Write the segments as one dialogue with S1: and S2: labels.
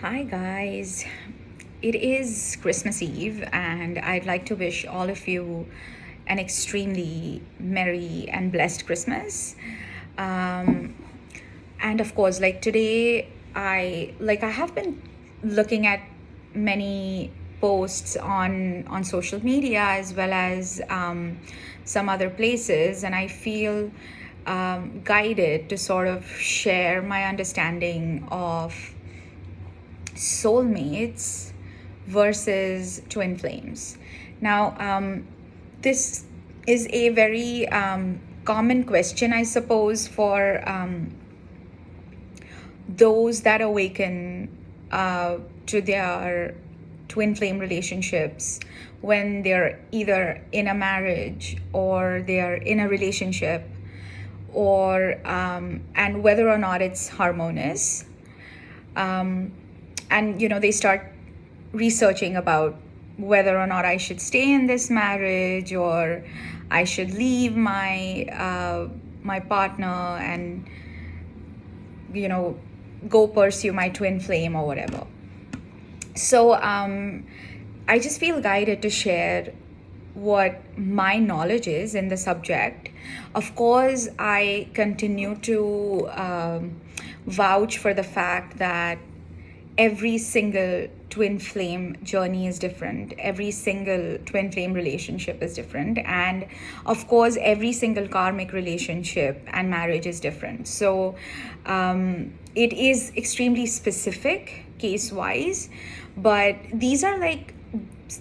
S1: Hi, guys. It is Christmas Eve, and I'd like to wish all of you an extremely merry and blessed Christmas. Um, and of course, like today, I have been looking at many posts on social media as well as some other places, and I feel guided to sort of share my understanding of soulmates versus twin flames. Now, this is a very common question, I suppose, for those that awaken to their twin flame relationships when they're either in a marriage or they're in a relationship, or and whether or not it's harmonious. And they start researching about whether or not I should stay in this marriage or I should leave my partner and go pursue my twin flame or whatever. So I just feel guided to share what my knowledge is in the subject. Of course, I continue to vouch for the fact that every single twin flame journey is different. Every single twin flame relationship is different. And of course, every single karmic relationship and marriage is different. So it is extremely specific, case wise. But these are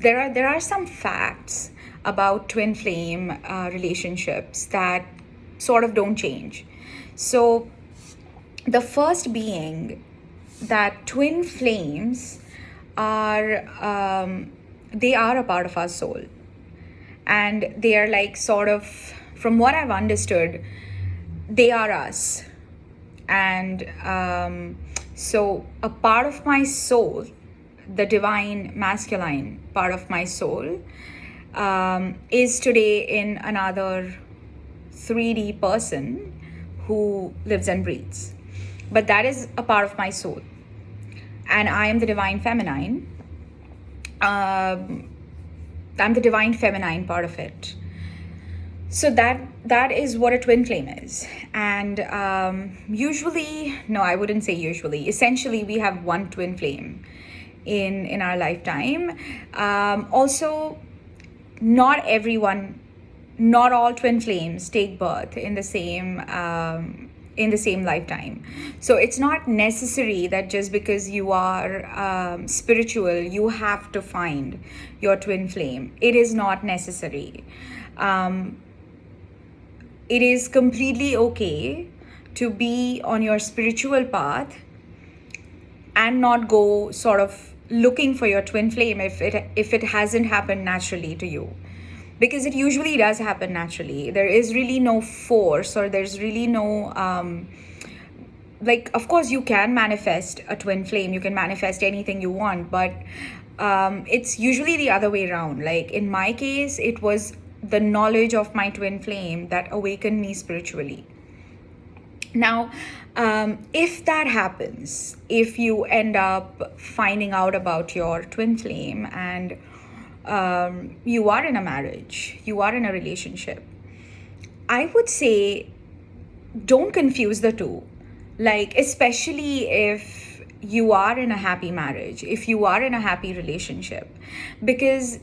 S1: there are some facts about twin flame relationships that sort of don't change. So the first being that twin flames are they are a part of our soul, and they are sort of, from what I've understood, they are us. And so a part of my soul, the divine masculine part of my soul, is today in another 3D person who lives and breathes. But that is a part of my soul. And I am the divine feminine. I'm the divine feminine part of it. So that is what a twin flame is. And usually, no, I wouldn't say usually. Essentially, we have one twin flame in our lifetime. Also, not all twin flames take birth in the same lifetime. So it's not necessary that just because you are spiritual, you have to find your twin flame. It is not necessary. It is completely okay to be on your spiritual path and not go sort of looking for your twin flame if it hasn't happened naturally to you. Because it usually does happen naturally. There is really no force, or there's really no of course you can manifest a twin flame, you can manifest anything you want, but it's usually the other way around. Like in my case, it was the knowledge of my twin flame that awakened me spiritually. Now, if that happens, if you end up finding out about your twin flame and you are in a marriage, you are in a relationship, I would say don't confuse the two. Especially if you are in a happy marriage, if you are in a happy relationship, because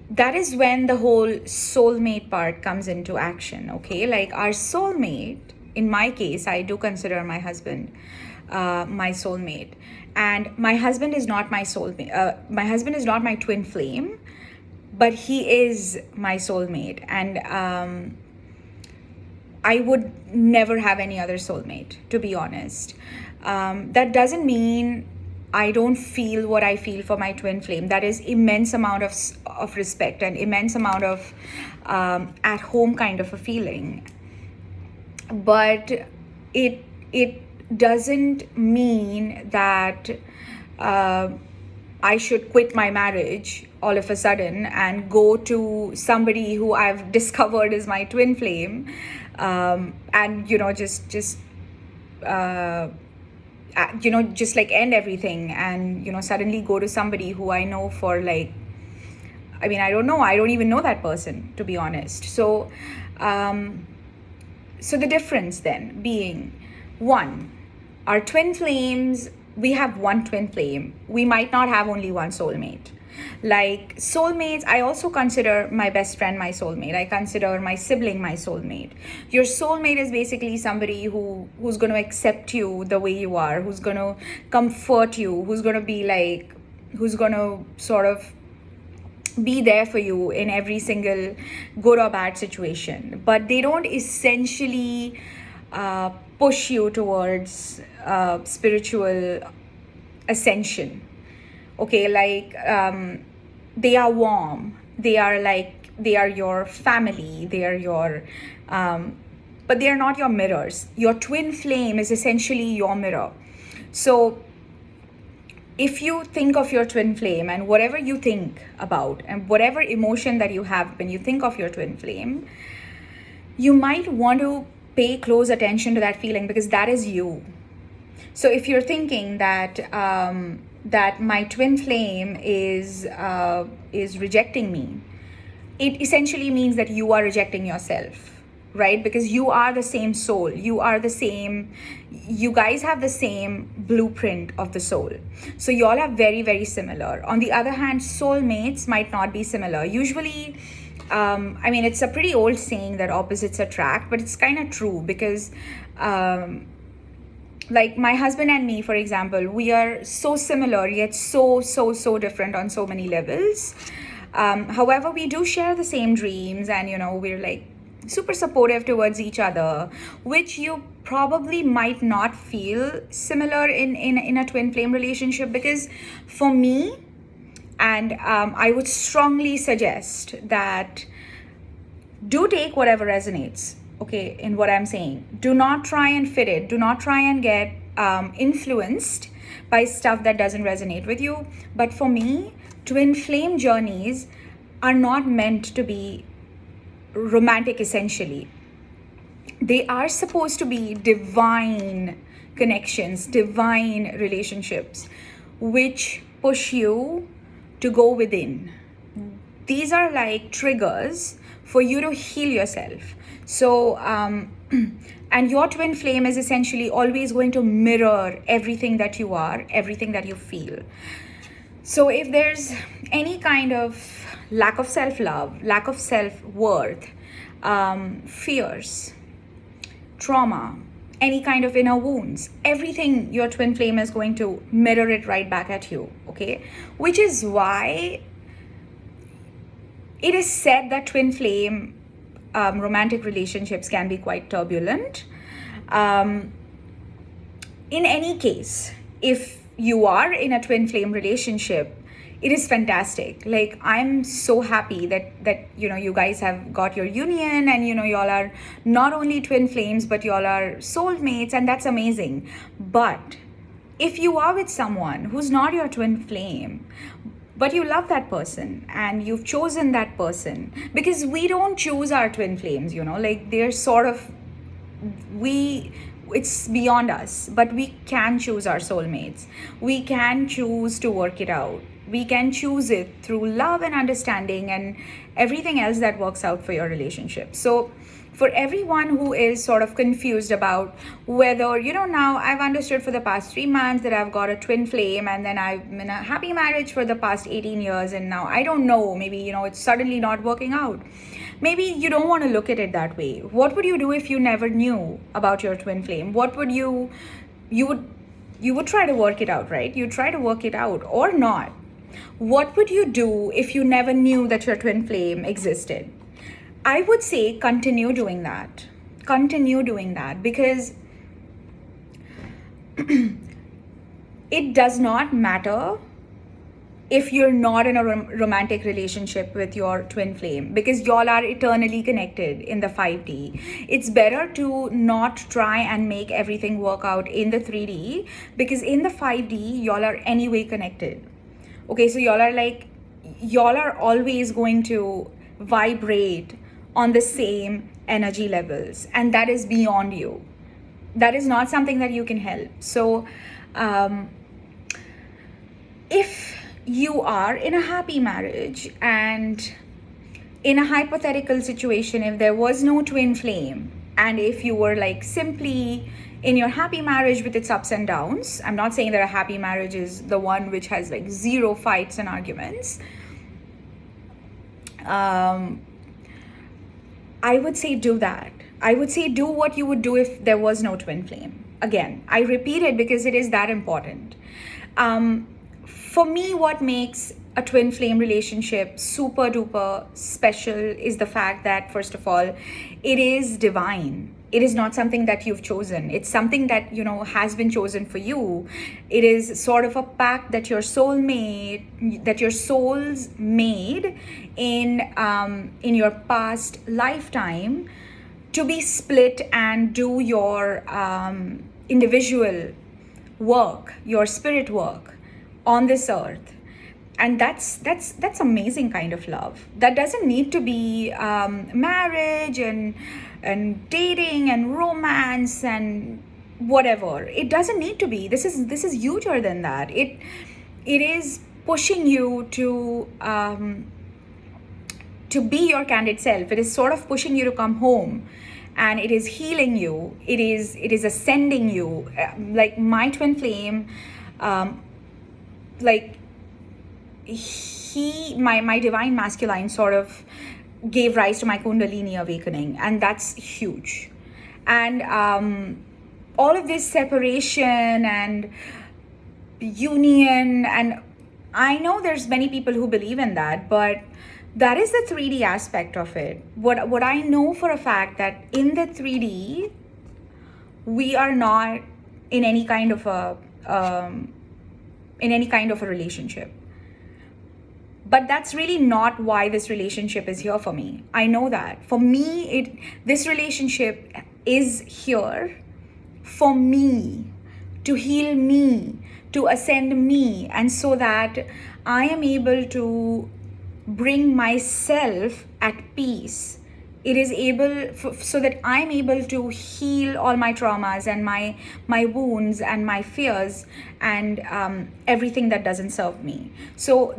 S1: that is when the whole soulmate part comes into action, okay? Like our soulmate, in my case, I do consider my husband my soulmate. And my husband is not my soulmate. My husband is not my twin flame, but he is my soulmate. And I would never have any other soulmate, to be honest. That doesn't mean I don't feel what I feel for my twin flame. That is immense amount of respect and immense amount of at home kind of a feeling. But it doesn't mean that I should quit my marriage all of a sudden and go to somebody who I've discovered is my twin flame, and just just like end everything and, suddenly go to somebody who I know for like, I don't know, I don't even know that person, to be honest. So, so the difference then being, one, our twin flames, we have one twin flame. We might not have only one soulmate. Like soulmates, I also consider my best friend my soulmate. I consider my sibling my soulmate. Your soulmate is basically somebody who's going to accept you the way you are, who's going to comfort you, who's going to be like, who's going to sort of be there for you in every single good or bad situation. But they don't essentially push you towards spiritual ascension. Okay, like they are warm, they are like, they are your family, they are your but they are not your mirrors. Your twin flame is essentially your mirror. So if you think of your twin flame and whatever you think about and whatever emotion that you have when you think of your twin flame, you might want to pay close attention to that feeling, because that is you. So if you're thinking that that my twin flame is rejecting me, it essentially means that you are rejecting yourself, right? Because you are the same soul, you are the same, you guys have the same blueprint of the soul. So you all are very, very similar. On the other hand, soulmates might not be similar. Usually, it's a pretty old saying that opposites attract, but it's kind of true, because like my husband and me, for example, we are so similar yet so different on so many levels. However, we do share the same dreams, and we're like super supportive towards each other, which you probably might not feel similar in a twin flame relationship. Because for me, and I would strongly suggest that do take whatever resonates, okay, in what I'm saying. Do not try and fit it. Do not try and get influenced by stuff that doesn't resonate with you. But for me, twin flame journeys are not meant to be romantic, essentially. They are supposed to be divine connections, divine relationships, which push you to go within. These are like triggers for you to heal yourself. So, and your twin flame is essentially always going to mirror everything that you are, everything that you feel. So if there's any kind of lack of self-love, lack of self-worth, fears, trauma, any kind of inner wounds, everything, your twin flame is going to mirror it right back at you, okay? Which is why it is said that twin flame romantic relationships can be quite turbulent. In any case, if you are in a twin flame relationship, it is fantastic. Like, I'm so happy that you guys have got your union, and y'all are not only twin flames, but y'all are soulmates, and that's amazing. But if you are with someone who's not your twin flame, but you love that person and you've chosen that person, because we don't choose our twin flames, like they're sort of, it's beyond us, but we can choose our soulmates. We can choose to work it out. We can choose it through love and understanding and everything else that works out for your relationship. So for everyone who is sort of confused about whether, now I've understood for the past 3 months that I've got a twin flame, and then I've been in a happy marriage for the past 18 years, and now I don't know, maybe, it's suddenly not working out. Maybe you don't want to look at it that way. What would you do if you never knew about your twin flame? What would you would try to work it out, right? You try to work it out or not. What would you do if you never knew that your twin flame existed? I would say continue doing that. Continue doing that, because it does not matter if you're not in a romantic relationship with your twin flame, because y'all are eternally connected in the 5D. It's better to not try and make everything work out in the 3D, because in the 5D, y'all are anyway connected. Okay, so y'all are always going to vibrate on the same energy levels, and that is beyond you. That is not something that you can help. So Um, if you are in a happy marriage, and in a hypothetical situation, if there was no twin flame, and if you were like simply in your happy marriage with its ups and downs, I'm not saying that a happy marriage is the one which has like zero fights and arguments. I would say do that. I would say do what you would do if there was no twin flame. Again, I repeat it because it is that important. For me, what makes a twin flame relationship super duper special is the fact that, first of all, it is divine. It is not something that you've chosen. It's something that, has been chosen for you. It is sort of a pact that your souls made in your past lifetime to be split and do your individual work, your spirit work on this earth. And that's amazing kind of love. That doesn't need to be marriage and dating and romance and whatever. It doesn't need to be. This is huger than that. It is pushing you to be your candid self. It is sort of pushing you to come home, and it is healing you. It is ascending you. Like my twin flame, like my divine masculine sort of gave rise to my Kundalini awakening, and that's huge. And all of this separation and union, and I know there's many people who believe in that, but that is the 3D aspect of it. What I know for a fact, that in the 3D, we are not in any kind of a relationship. But that's really not why this relationship is here for me. I know that. For me, this relationship is here for me, to heal me, to ascend me, and so that I am able to bring myself at peace. It is so that I'm able to heal all my traumas and my wounds and my fears and everything that doesn't serve me. So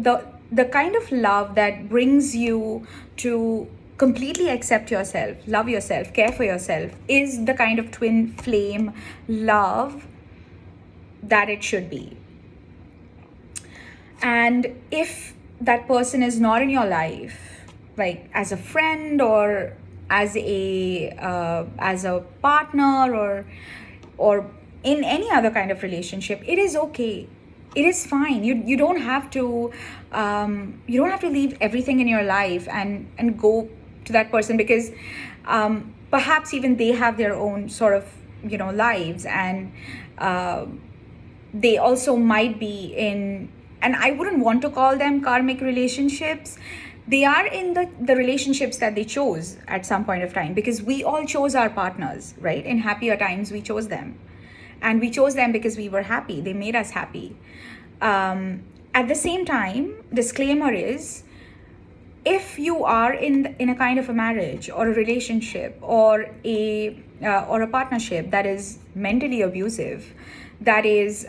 S1: the kind of love that brings you to completely accept yourself, love yourself, care for yourself, is the kind of twin flame love that it should be. And if that person is not in your life, like as a friend or as a partner or in any other kind of relationship, it is okay. It is fine. You don't have to leave everything in your life and go to that person, because perhaps even they have their own sort of lives, and they also might be in, and I wouldn't want to call them karmic relationships. They are in the relationships that they chose at some point of time, because we all chose our partners, right? In happier times, we chose them. And we chose them because we were happy. They made us happy. At the same time, disclaimer is, if you are in a kind of a marriage or a relationship or a partnership that is mentally abusive, that is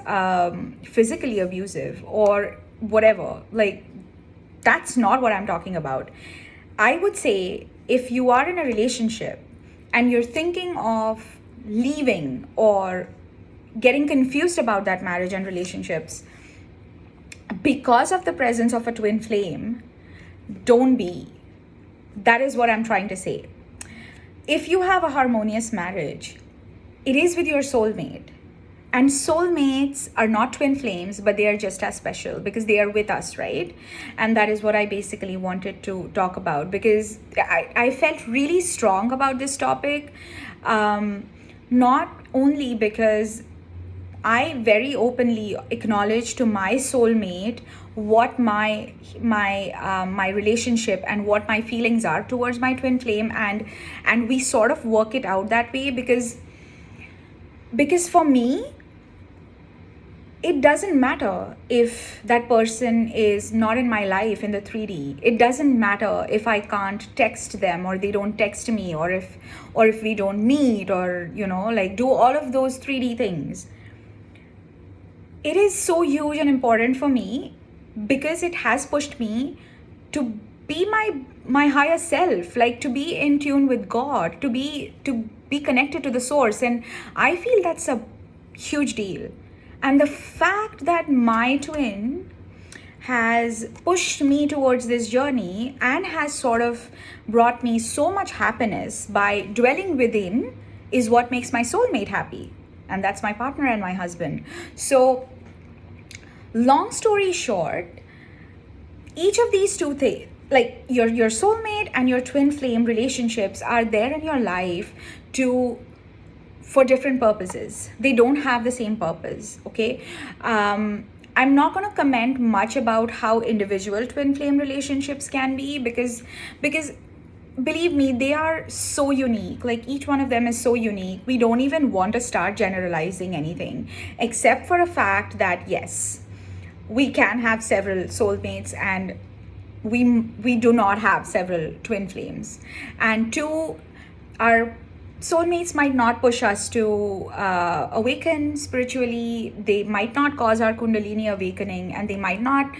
S1: physically abusive or whatever, like, that's not what I'm talking about. I would say, if you are in a relationship and you're thinking of leaving or getting confused about that marriage and relationships because of the presence of a twin flame, don't be. That is what I'm trying to say. If you have a harmonious marriage, it is with your soulmate. And soulmates are not twin flames, but they are just as special because they are with us, right? And that is what I basically wanted to talk about, because I felt really strong about this topic. Not only because I very openly acknowledge to my soulmate what my relationship and what my feelings are towards my twin flame, and we sort of work it out that way, because for me, it doesn't matter if that person is not in my life in the 3D. It doesn't matter if I can't text them or they don't text me, or if we don't meet, or like do all of those 3D things. it is so huge and important for me because it has pushed me to be my higher self, like to be in tune with God, to be connected to the source. And I feel that's a huge deal. And the fact that my twin has pushed me towards this journey and has sort of brought me so much happiness by dwelling within is what makes my soulmate happy. And that's my partner and my husband. So, long story short, each of these two things, like your soulmate and your twin flame relationships, are there in your life to for different purposes. They don't have the same purpose. Okay. I'm not going to comment much about how individual twin flame relationships can be, because believe me, they are so unique. Like each one of them is so unique. We don't even want to start generalizing anything, except for a fact that yes, we can have several soulmates, and we do not have several twin flames. And two, our soulmates might not push us to awaken spiritually. They might not cause our kundalini awakening, and they might not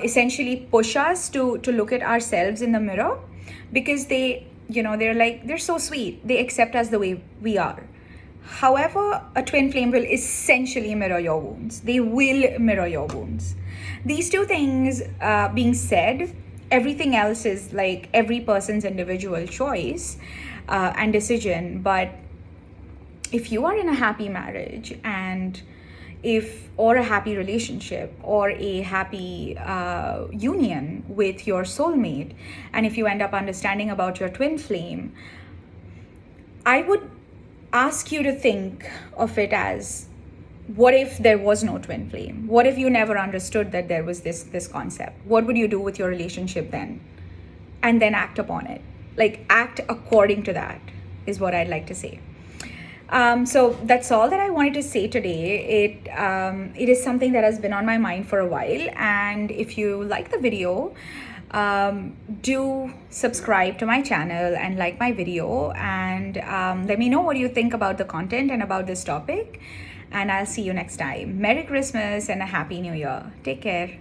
S1: essentially push us to look at ourselves in the mirror, because they're so sweet. They accept us the way we are. However, a twin flame will essentially mirror your wounds. They will mirror your wounds. These two things being said, everything else is like every person's individual choice and decision. But if you are in a happy marriage, or a happy relationship, or a happy union with your soulmate, and if you end up understanding about your twin flame, I would ask you to think of it as, what if there was no twin flame? What if you never understood that there was this concept? What would you do with your relationship then? And then act upon it. Like, act according to that is what I'd like to say. So that's all that I wanted to say today. It is something that has been on my mind for a while. And if you like the video, do subscribe to my channel and like my video, and let me know what you think about the content and about this topic. And I'll see you next time. Merry Christmas and a Happy New Year. Take care.